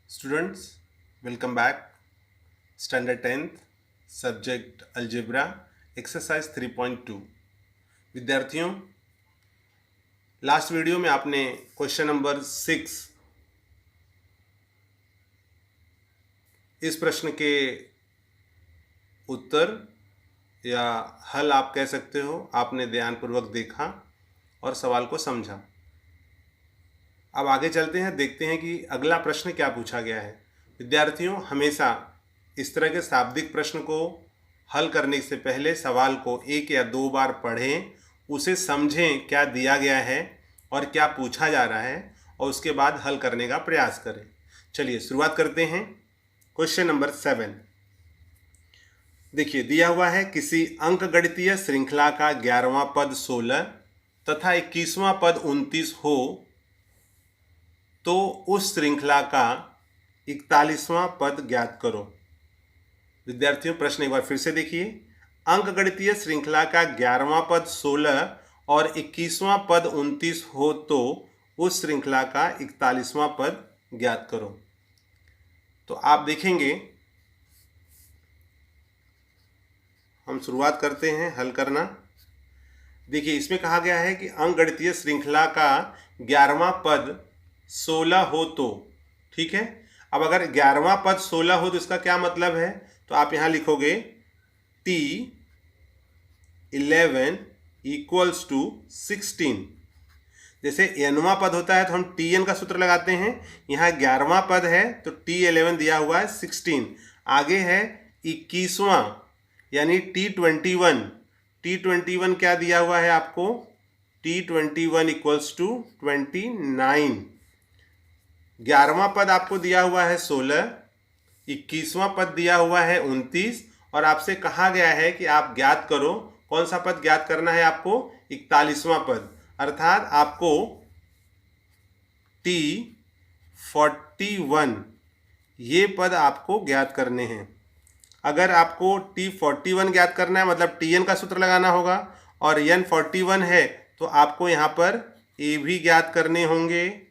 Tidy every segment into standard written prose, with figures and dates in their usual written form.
Students, welcome back. Standard 10th, Subject Algebra, Exercise 3.2. विद्यार्थियों, last video में आपने question number 6 इस प्रश्न के उत्तर या हल आप कह सकते हो, आपने ध्यानपूर्वक देखा और सवाल को समझा। अब आगे चलते हैं, देखते हैं कि अगला प्रश्न क्या पूछा गया है। विद्यार्थियों, हमेशा इस तरह के शाब्दिक प्रश्न को हल करने से पहले सवाल को एक या दो बार पढ़ें, उसे समझें क्या दिया गया है और क्या पूछा जा रहा है, और उसके बाद हल करने का प्रयास करें। चलिए शुरुआत करते हैं। क्वेश्चन नंबर 7 देखिए, दिया हुआ है किसी अंकगणितीय श्रृंखला का 11वां पद 16 तथा 21वां पद 29 हो तो उस श्रृंखला का 41वां पद ज्ञात करो। विद्यार्थियों, प्रश्न एक बार फिर से देखिए। अंकगणितीय श्रृंखला का 11वां पद 16 और 21वां पद 29 हो तो उस श्रृंखला का 41वां पद ज्ञात करो। तो आप देखेंगे, हम शुरुआत करते हैं हल करना। देखिए, इसमें कहा गया है कि अंकगणितीय श्रृंखला का 11वां पद 16 हो तो, ठीक है। अब अगर 11वां पद 16 हो तो इसका क्या मतलब है, तो आप यहां लिखोगे T11 इक्वल्स टू 16। जैसे nवां पद होता है तो हम Tn का सूत्र लगाते हैं, यहाँ 11वां पद है तो T11 दिया हुआ है 16। आगे है 21वां यानी T21। T21 क्या दिया हुआ है आपको, T21 इक्वल्स टू 29। 11वां पद आपको दिया हुआ है 16, 21वां पद दिया हुआ है 29, और आपसे कहा गया है कि आप ज्ञात करो, कौन सा पद ज्ञात करना है आपको, 41वां पद। अर्थात आपको T41 ये पद आपको ज्ञात करने हैं। अगर आपको T41 ज्ञात करना है मतलब Tn का सूत्र लगाना होगा, और N41 है तो आपको यहाँ पर A भी ज्ञात करने होंगे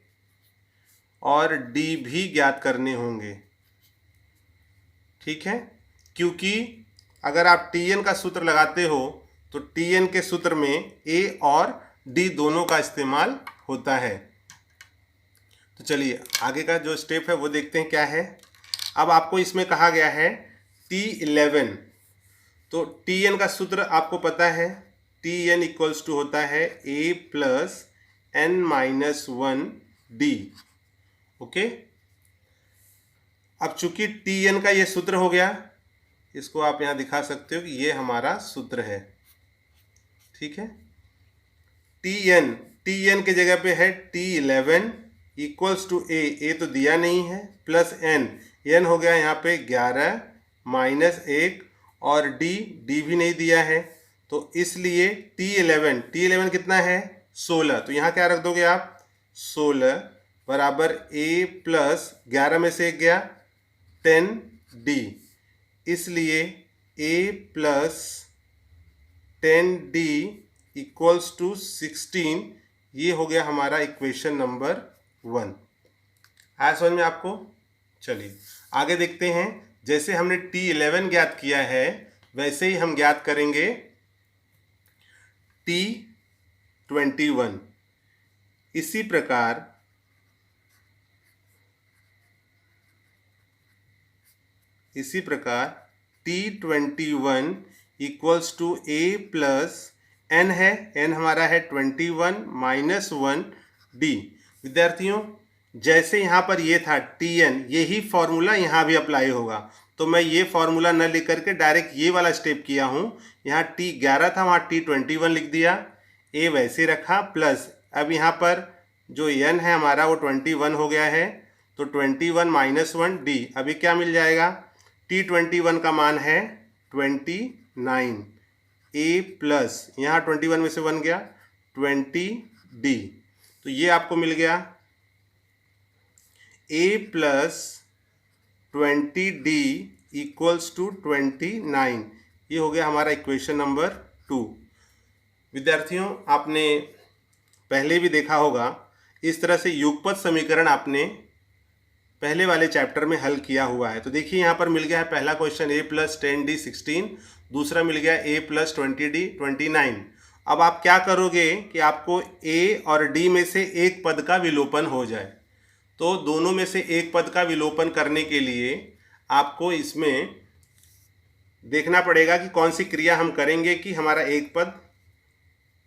और D भी ज्ञात करने होंगे, ठीक है। क्योंकि अगर आप Tn का सूत्र लगाते हो तो Tn के सूत्र में A और D दोनों का इस्तेमाल होता है। तो चलिए आगे का जो स्टेप है वो देखते हैं क्या है। अब आपको इसमें कहा गया है T11, तो Tn का सूत्र आपको पता है, Tn इक्वल्स टू होता है A plus n-1 D। Okay, अब चूंकि Tn का ये सूत्र हो गया, इसको आप यहां दिखा सकते हो कि ये हमारा सूत्र है, ठीक है। Tn के जगह पे है T11 इक्वल्स टू A तो दिया नहीं है, प्लस n हो गया यहाँ पे 11 माइनस 1, और D भी नहीं दिया है, तो इसलिए T11 कितना है 16, तो यहाँ क्या रख दोगे आप 16 बराबर A प्लस 11 में से 1 गया 10D, इसलिए A plus 10D equals to 16। ये हो गया हमारा इक्वेशन नंबर 1। आया समझ में आपको। चलिए आगे देखते हैं। जैसे हमने T11 ज्ञात किया है वैसे ही हम ज्ञात करेंगे T21। इसी प्रकार T21 equals to A plus n है, n हमारा है 21 माइनस 1 D। विद्यार्थियों, जैसे यहाँ पर ये था Tn, यही फॉर्मूला यहाँ भी अप्लाई होगा, तो मैं ये फॉर्मूला न लिख करके डायरेक्ट ये वाला स्टेप किया हूँ। यहाँ T11 था, वहाँ T21 लिख दिया, A वैसे रखा, प्लस अब यहाँ पर जो n है हमारा वो 21 हो गया है, तो 21 माइनस 1 D। अभी क्या मिल जाएगा, T21 का मान है 29, A प्लस यहाँ 21 में से 1 गया 20D, तो ये आपको मिल गया A plus 20D equals to 29। ये हो गया हमारा इक्वेशन नंबर 2। विद्यार्थियों, आपने पहले भी देखा होगा, इस तरह से युगपत समीकरण आपने पहले वाले चैप्टर में हल किया हुआ है। तो देखिए यहाँ पर मिल गया है पहला क्वेश्चन a + 10d 16, दूसरा मिल गया a + 20d 29। अब आप क्या करोगे कि आपको a और d में से एक पद का विलोपन हो जाए। तो दोनों में से एक पद का विलोपन करने के लिए आपको इसमें देखना पड़ेगा कि कौन सी क्रिया हम करेंगे कि हमारा एक पद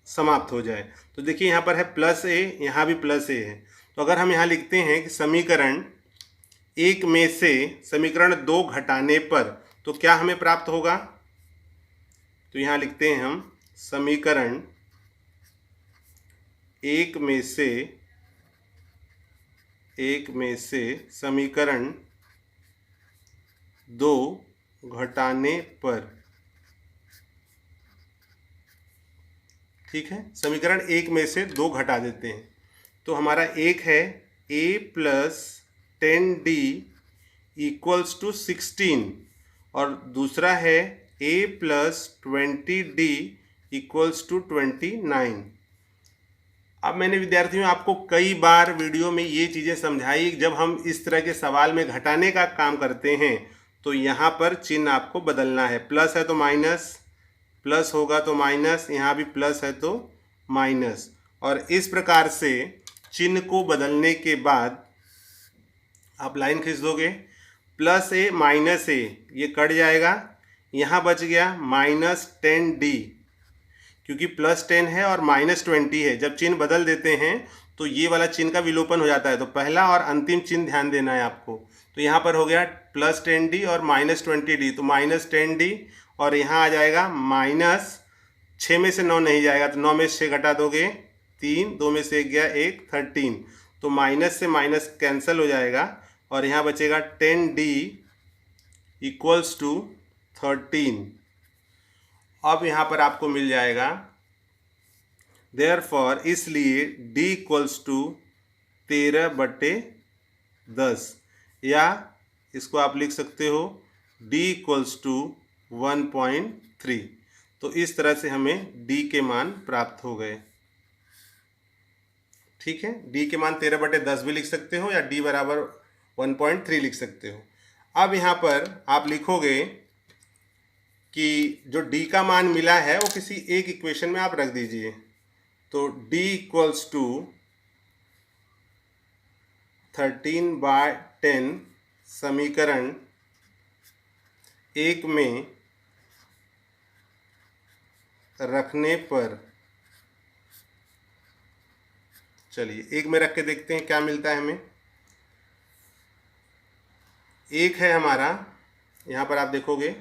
समाप्त हो जाए। तो देखिए यहाँ पर है +a, यहाँ भी +a है। तो अगर हम यहाँ लिखते हैं कि समीकरण एक में से समीकरण 2 घटाने पर तो क्या हमें प्राप्त होगा। तो यहाँ लिखते हैं हम समीकरण एक में से समीकरण 2 घटाने पर, ठीक है, समीकरण एक में से 2 घटा देते हैं। तो हमारा एक है a + 10d = 16 और दूसरा है a + 20d = 29। अब मैंने विद्यार्थियों आपको कई बार वीडियो में ये चीज़ें समझाई। जब हम इस तरह के सवाल में घटाने का काम करते हैं तो यहाँ पर चिन्ह आपको बदलना है। प्लस है तो माइनस, प्लस होगा तो माइनस, यहाँ भी प्लस है तो माइनस। और इस प्रकार से चिन्ह को बदलने के बाद आप लाइन खींच दोगे, +a -a ये कट जाएगा, यहाँ बच गया -10d, क्योंकि +10 है और -20 है। जब चिन्ह बदल देते हैं तो ये वाला चिन्ह का विलोपन हो जाता है। तो पहला और अंतिम चिन्ह ध्यान देना है आपको। तो यहाँ पर हो गया +10d और -20d, तो -10d और यहाँ आ जाएगा -6 में से 9 नहीं जाएगा तो 9 में से 6 घटा दोगे 3, 2 में से 1 गया 1, 13। तो माइनस से माइनस कैंसिल हो जाएगा और यहाँ बचेगा 10d = 13। अब यहाँ पर आपको मिल जाएगा देयरफॉर, इसलिए d = 13/10, या इसको आप लिख सकते हो d = 1.3। तो इस तरह से हमें d के मान प्राप्त हो गए। ठीक है, d के मान 13/10 भी लिख सकते हो या d = 1.3 लिख सकते हो। अब यहाँ पर आप लिखोगे कि जो d का मान मिला है वो किसी एक इक्वेशन में आप रख दीजिए। तो d = 13/10 समीकरण एक में रखने पर, चलिए एक में रख के देखते हैं क्या मिलता है हमें। एक है हमारा, यहाँ पर आप देखोगे,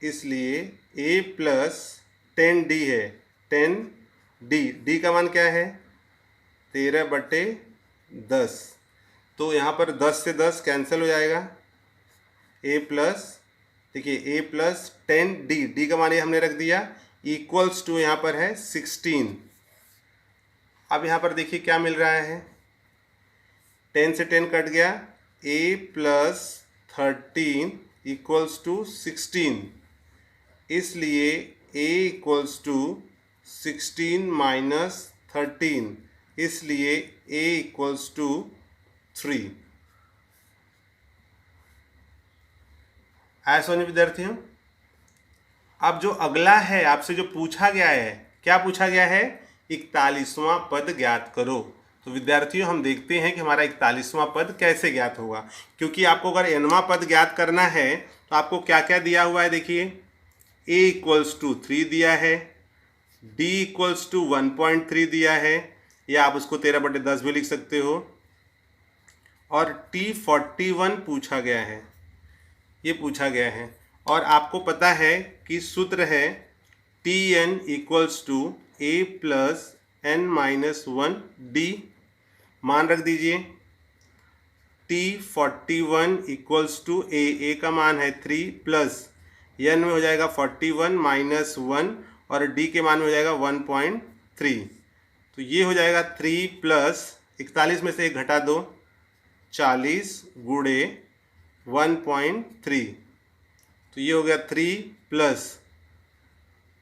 इसलिए a + 10d है, 10d का मान क्या है 13/10। तो यहाँ पर 10 से 10 कैंसिल हो जाएगा। देखिए a + 10d का मान ये हमने रख दिया, = यहाँ पर है 16। अब यहाँ पर देखिए क्या मिल रहा है, 10 से 10 कट गया, a + 13 = 16, इसलिए a = 16 - 13, इसलिए a = 3। आया समझ विद्यार्थियों। अब जो अगला है आपसे जो पूछा गया है, क्या पूछा गया है, 41वां पद ज्ञात करो। तो विद्यार्थियों हम देखते हैं कि हमारा 41वां पद कैसे ज्ञात होगा। क्योंकि आपको अगर nवां पद ज्ञात करना है तो आपको क्या क्या दिया हुआ है, देखिए a = 3 दिया है, d = 1.3 दिया है, या आप उसको 13/10 भी लिख सकते हो, और t 41 पूछा गया है, ये पूछा गया है। और आपको पता है कि सूत्र है Tn = a + n-1d, मान रख दीजिए। T 41 = a का मान है 3 प्लस n में हो जाएगा 41 - 1 और d के मान में हो जाएगा 1.3। तो ये हो जाएगा 3 + 41 में से 1 घटा दो, 40 × 1.3। तो ये हो गया 3 +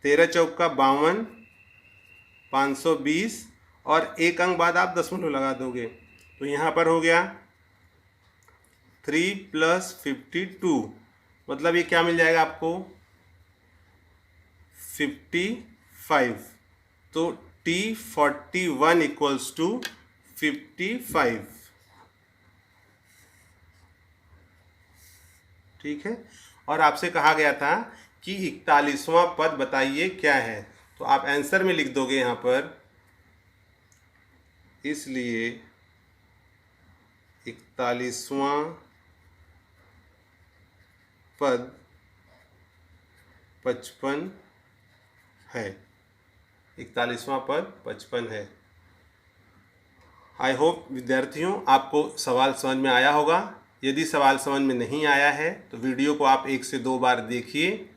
13 चौका 52, 520 और एक अंक बाद आप दशमलव लगा दोगे। तो यहाँ पर हो गया 3 + 52, मतलब ये क्या मिल जाएगा आपको 55। तो T41 = 55। ठीक है। और आपसे कहा गया था कि 41वां पद बताइए क्या है, तो आप आंसर में लिख दोगे यहाँ पर, इसलिए 41वां पद 55 है। 41वां पद 55 है। आई होप विद्यार्थियों आपको सवाल समझ में आया होगा। यदि सवाल समझ में नहीं आया है तो वीडियो को आप 1 से 2 बार देखिए,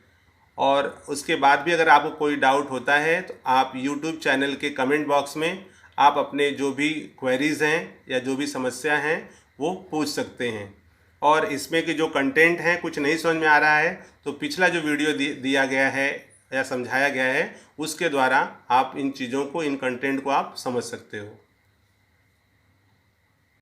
और उसके बाद भी अगर आपको कोई डाउट होता है तो आप YouTube चैनल के कमेंट बॉक्स में आप अपने जो भी क्वेरीज़ हैं या जो भी समस्या हैं वो पूछ सकते हैं। और इसमें के जो कंटेंट हैं कुछ नहीं समझ में आ रहा है तो पिछला जो वीडियो दिया गया है या समझाया गया है उसके द्वारा आप इन चीज़ों को, इन कंटेंट को आप समझ सकते हो।